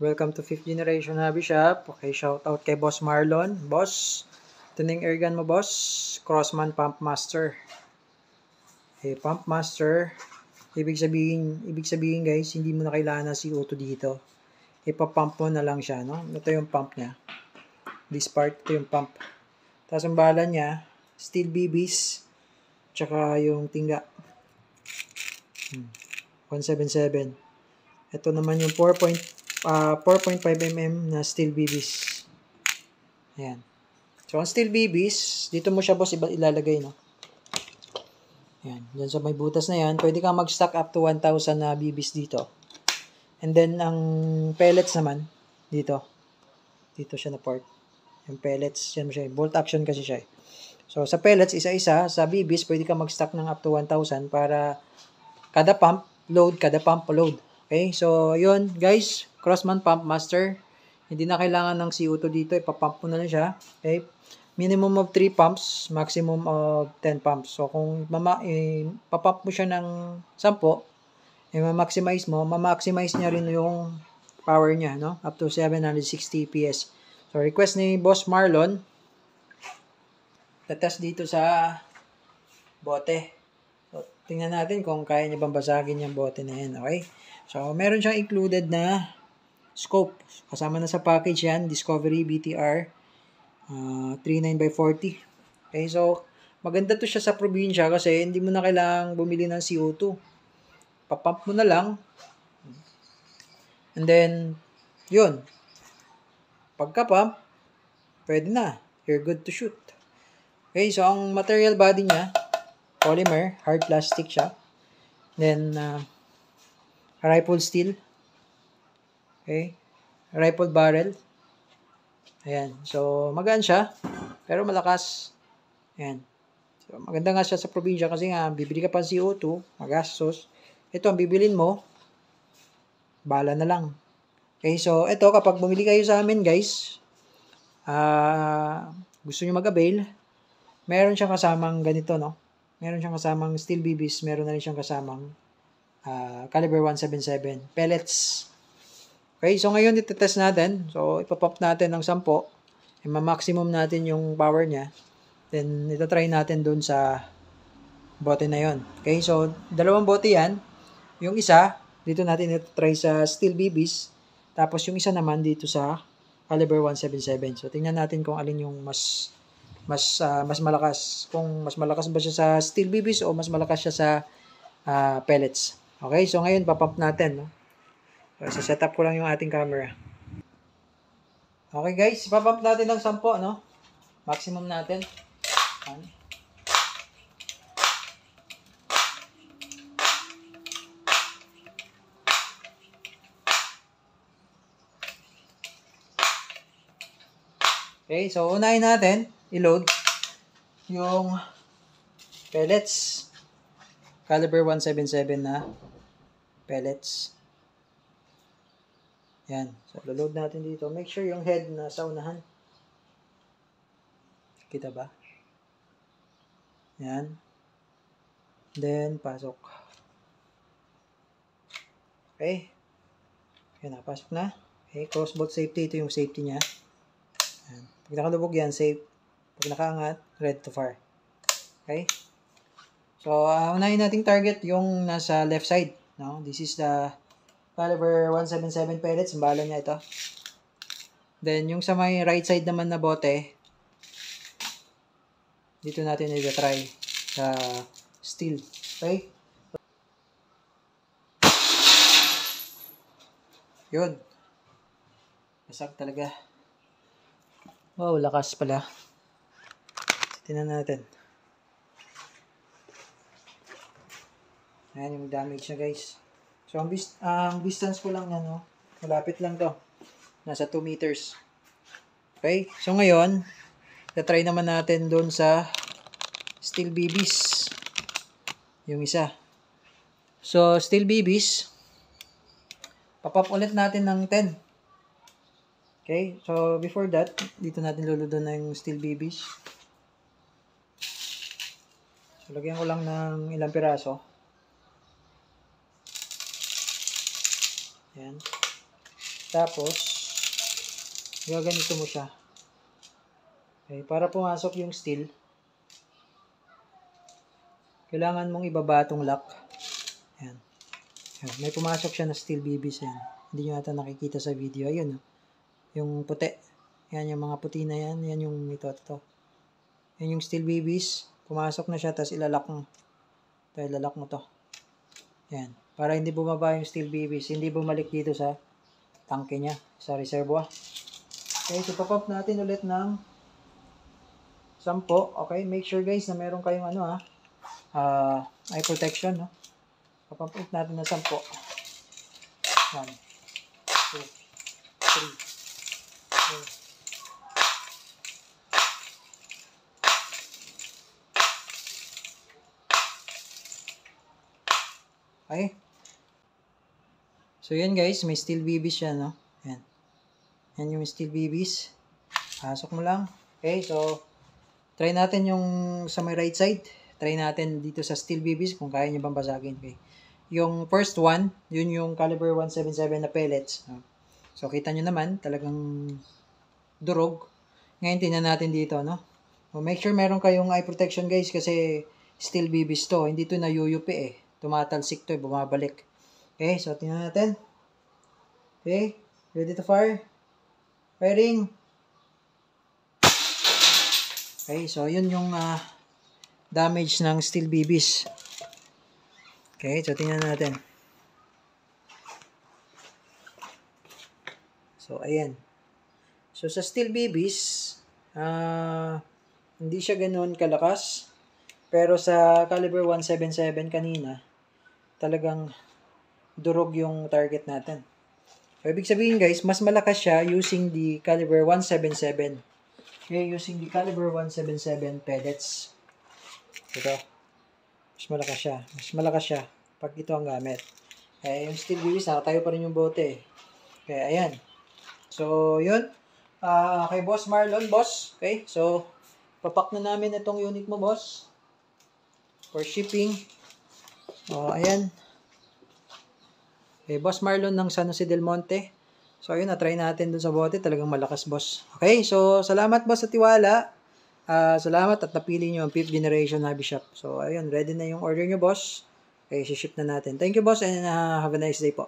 Welcome to 5th Generation Hobby Shop. Okay, shout out kay Boss Marlon. Boss, ito na yung airgun mo, boss. Crossman Pump Master. Okay, Pump Master. Ibig sabihin guys, hindi mo na kailangan ng CO2 dito. Ipapump mo na lang siya, no? Ito yung pump niya. This part, ito yung pump. Tapos ang bala niya, steel BBs, tsaka yung tingga. 177. Ito naman yung 4.5 mm na steel BBs. Ayan. So, ang steel BBs, dito mo siya boss ilalagay, no? Ayan. Diyan sa may butas na yan, pwede kang mag-stock up to 1,000 na BBs dito. And then, ang pellets naman, dito. Dito siya na part. Yung pellets, yan mo siya. Bolt action kasi siya. So, sa pellets, isa-isa. Sa BBs, pwede kang mag-stock ng up to 1,000 para kada pump, load, kada pump, load. Okay, so yun guys, Crossman Pump Master. Hindi na kailangan ng CO2 dito, ipapump mo na lang siya. Okay, minimum of 3 pumps, maximum of 10 pumps. So kung papump mo siya ng 10, ma-maximize mo, ma-maximize niya rin yung power niya, no? Up to 760 PS. So request ni Boss Marlon, tatest dito sa bote. So, tingnan natin kung kaya niya bang basagin yung bote na yan, okay? So, meron siyang included na scope. Kasama na sa package yan, Discovery BTR 39x40. Okay, so, maganda to siya sa probinsya kasi hindi mo na kailangang bumili ng CO2. Papump mo na lang. And then, yun. Pagka-pump, pwede na. You're good to shoot. Okay, so ang material body niya, polymer, hard plastic siya. Then, rifle steel. Okay. Rifle barrel. Ayan. So, magaan siya. Pero malakas. Ayan. So, maganda nga siya sa probinsya kasi nga, bibili ka pa CO2, magastos. Ito, ang bibilin mo, bala na lang. Okay. So, ito, kapag bumili kayo sa amin, guys, gusto nyo mag-avail, meron siyang kasamang ganito, no? Meron siyang kasamang steel BBs, meron na rin siyang kasamang caliber 177 pellets. Okay, so ngayon itetest natin. So ipapump natin ng 10. Ma-maximum natin yung power niya. Then ito-try natin dun sa bote na yon. Okay, so dalawang bote yan. Yung isa, dito natin ito-try sa steel BBs. Tapos yung isa naman dito sa caliber 177. So tingnan natin kung alin yung mas malakas. Kung mas malakas ba siya sa steel BBs o mas malakas siya sa pellets. Okay, so ngayon papump natin, no? So, set up ko lang yung ating camera. Okay guys, papump natin ng 10, no? Maximum natin. Okay, so unahin natin i-load yung pellets. Caliber 177 na pellets. Yan. So, load natin dito. Make sure yung head na sa unahan. Kita ba? Yan. Then, pasok. Okay. Yan, napasok na. Okay, crossbolt safety. Ito yung safety niya. Yan. Pag nakalubog yan, safe. Pag nakaangat, ready to fire. Okay. So, unahin nating target yung nasa left side. No? This is the caliber 177 pellets. Ang bala niya ito. Then, yung sa may right side naman na bote, dito natin i-try sa steel. Okay? Yun. Basag talaga. Wow, lakas pala. Tingnan natin. Ayan yung damage niya guys. So, ang distance ko lang yan, no? Malapit lang to. Nasa 2 meters. Okay? So, ngayon, try naman natin doon sa steel BBs. Yung isa. So, steel BBs, papap ulit natin ng 10. Okay? So, before that, dito natin luludan na yung steel BBs. So, lagyan ko lang ng ilang piraso. Yan. Tapos, gaganito mo siya. Okay, para pumasok yung steel, kailangan mong ibaba itong lock. Ayan. Ayan. May pumasok siya na steel BBs. Ayan. Hindi nyo ata nakikita sa video. Ayun. Yung puti. Ayan, yung mga puti na yan. Yan yung ito. Yan yung steel BBs. Pumasok na siya, tapos ilalak mo. Ito, ilalak mo to. Ayan. Para hindi bumaba yung steel BBs. Hindi bumalik dito sa tangke niya. Sa reservoir. Okay, so papump natin ulit ng 10. Okay, make sure guys na meron kayong eye protection, no? Papump natin ng 10. 1, 2, 3, 4. Okay. So yan guys, may steel BBs siya, no? Yan. Yan yung steel BBs. Pasok mo lang. Okay, so try natin yung sa may right side. Try natin dito sa steel BBs kung kaya nyo bang basagin. Okay. Yung first one, yun yung caliber 177 na pellets. So kita nyo naman, talagang durog. Ngayon tingnan natin dito, no? So, make sure meron kayong eye protection guys kasi steel BBs to. Hindi to nayuyupi eh. Tumatalsik to eh, bumabalik. Okay, so tingnan natin. Okay, ready to fire? Firing. Okay, so yun yung damage ng steel BBs. Okay, so tingnan natin. So, ayan. So, sa steel BBs, hindi siya ganoon kalakas. Pero sa caliber 177 kanina, talagang durog yung target natin. So, ibig sabihin guys, mas malakas siya using the caliber 177. Okay, using the caliber 177 pellets. Ito. Mas malakas siya. Mas malakas siya pag ito ang gamit. Eh, yung steel BBs, nakatayo pa rin yung bote. Okay, ayan. So, yun. Kay Boss Marlon, boss. Okay, so, papak na namin itong unit mo, boss. For shipping. O, ayan. Okay, Boss Marlon ng San Jose del Monte. So, ayun, na-try natin dun sa bote. Talagang malakas, boss. Okay, so, salamat, boss, sa tiwala. Salamat at napili nyo ang 5th generation hobby shop. So, ayun, ready na yung order nyo, boss. Okay, ship na natin. Thank you, boss, and have a nice day po.